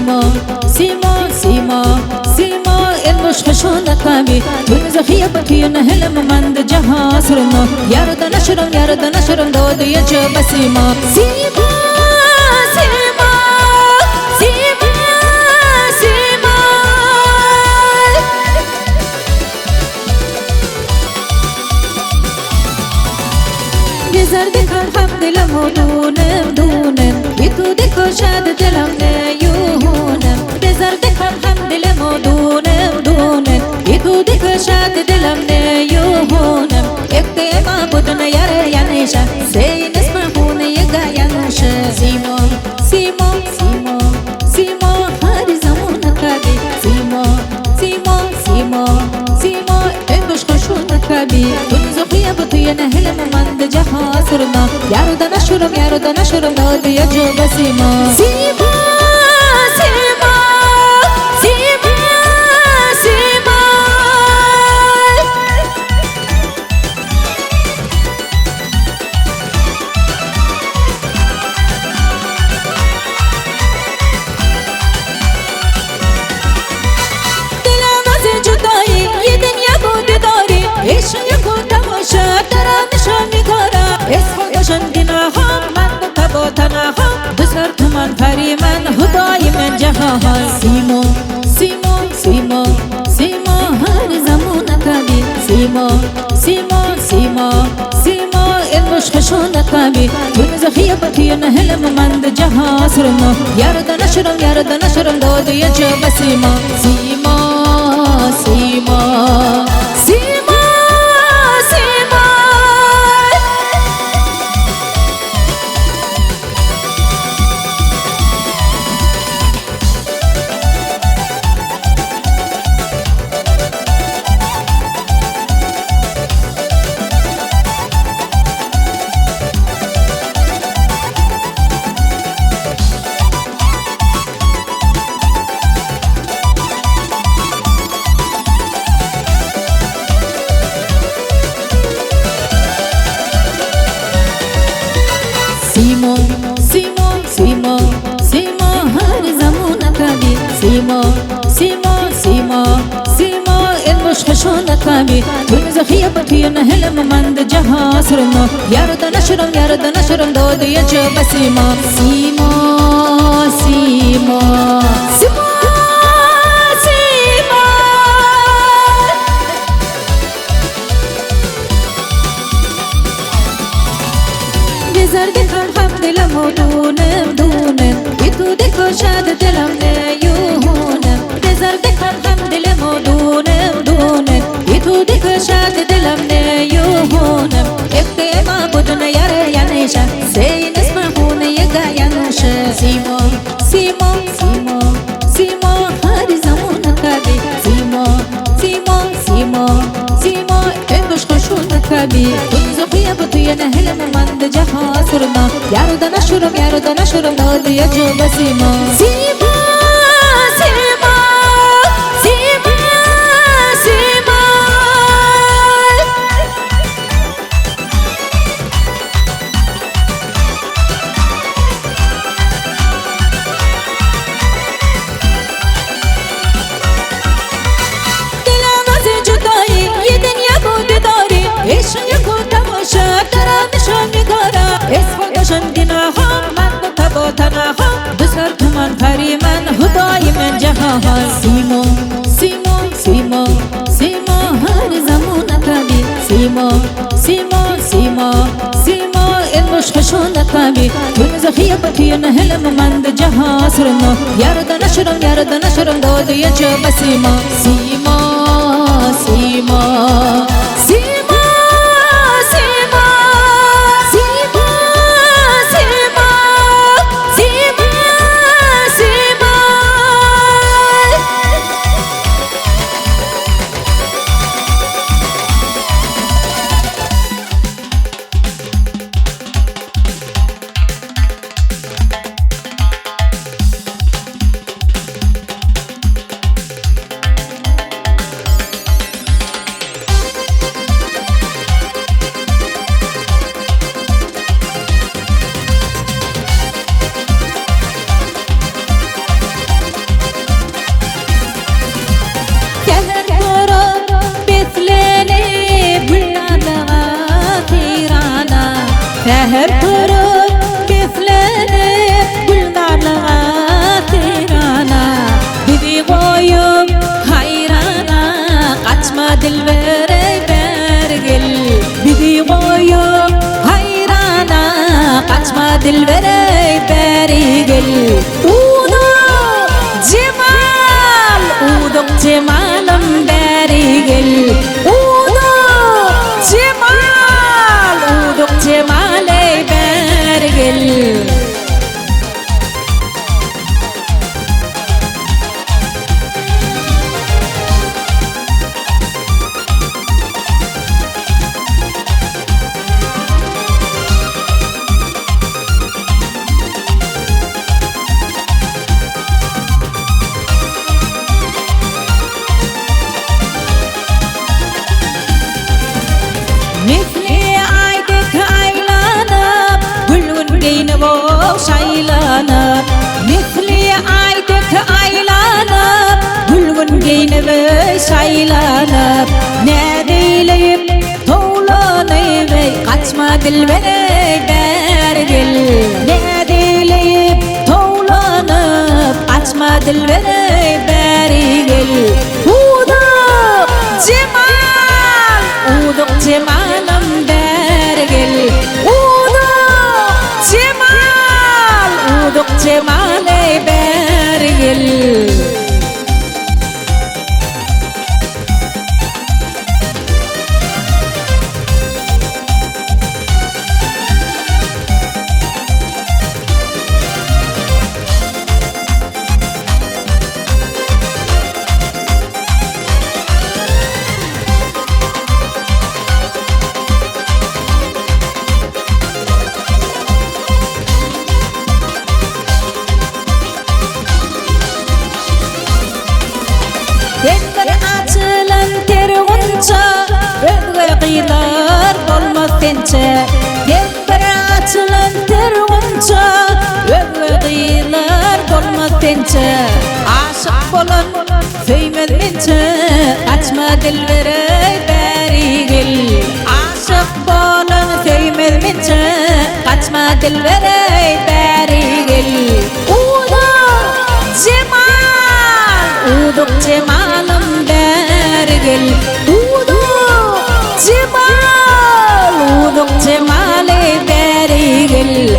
سیما سیما سیما سیما المشق شونكابي تنزخي بكي نهلم من جها سرنا يارد نشرم دود يجب سيما سيما سيما سيما سيما بزردك الحمد لله دونم يتو دكو شاد دلم يهونم بزردك الحمد لله دونم يتو دكو شاد دلم يهونم يكتي ما بدنا يانيشا سي نسمعون يقا يانشا سيما سيما سيما سيما هاري زمونك كابي سيما سيما سيما سيما اندوش خشونك كابي تنزخي بطي نهلم من جها سرنا يارد نشرم دود يجب سيما سيما سيما سيما سيما دلم از جدایی یه دنیا بود داری عشق یکو تماشا درم نشان میکارا اسم دیناها من تبا تنها بزرگ من پری من خدای من جهان سیما سیما سیما سیما هر زمان کبی سیما سیما سیما سیما المشق شونكابي تنزخي بكي نهلم من جها سرنا يارد نشرم دود يجب سيما سيما سيما سيما سيما سيما سيما سيما سيما هر زمان كابي سيما سيما سيما سيما المشق شونكابي تنزخي بكي نهلم من جها سرنا يارد نشرم دود يجب سيما سيما سيما سيما سيما بزردك الحمد لله دونم يتو دكو شاد دلم يهونم بزردك الحمد لله دونم يتو دكو شاد دلم يهونم يكتي ما بدنا يانيشا سي نسمعون يقا يانشا سيما سيما سيما سيما هاري زمون كابي سيما سيما سيما سيما اندوش خشون كابي تنزخي بطي نهلم من جها سرنا يارد نشرم دود يجب سيما سيما سيما سيما سيما دلم از جدایی یه دنیا بود داری عشق یکو تماشا درم نشان میکارا اسم دیناها من تبا تنها بزرگ من پری من خدای من جهان سیما سیما سیما سیما هر زمان کبی سیما سیما سیما سیما المشق شونكابي تنزخي بكي نهلم من جها سرنا يارد نشرم دود يجب سيما سيما سيما سيما سيما سيما سيما سيما سيما Udu cemal uduk cemalım berigil Udu cemal uduk cemale berigil Mithli aydık aylanıp Gülün giyinip o şaylanıp Mithli aydık aylanıp Gülün giyinip şaylanıp Ne deyleyip toğlanıp Kaçma dilbere bergil Ne deyleyip toğlanıp Kaçma dilbere bergil Uduk cemal Uduk cemalım bergil Uduk cemal Uduk cemale bergil Tekrar açılan tergunca Ödgül kıyılar olmaz tençe Tekrar açılan tergunca Ödgül kıyılar olmaz tençe Aşık bolan söymez mençe Kaçma dilbere berigil Aşık bolan söymez mençe Kaçma dilbere berigil Uduk cemal Uduk cemalım bergil Uduk cemal Uduk cemale bergil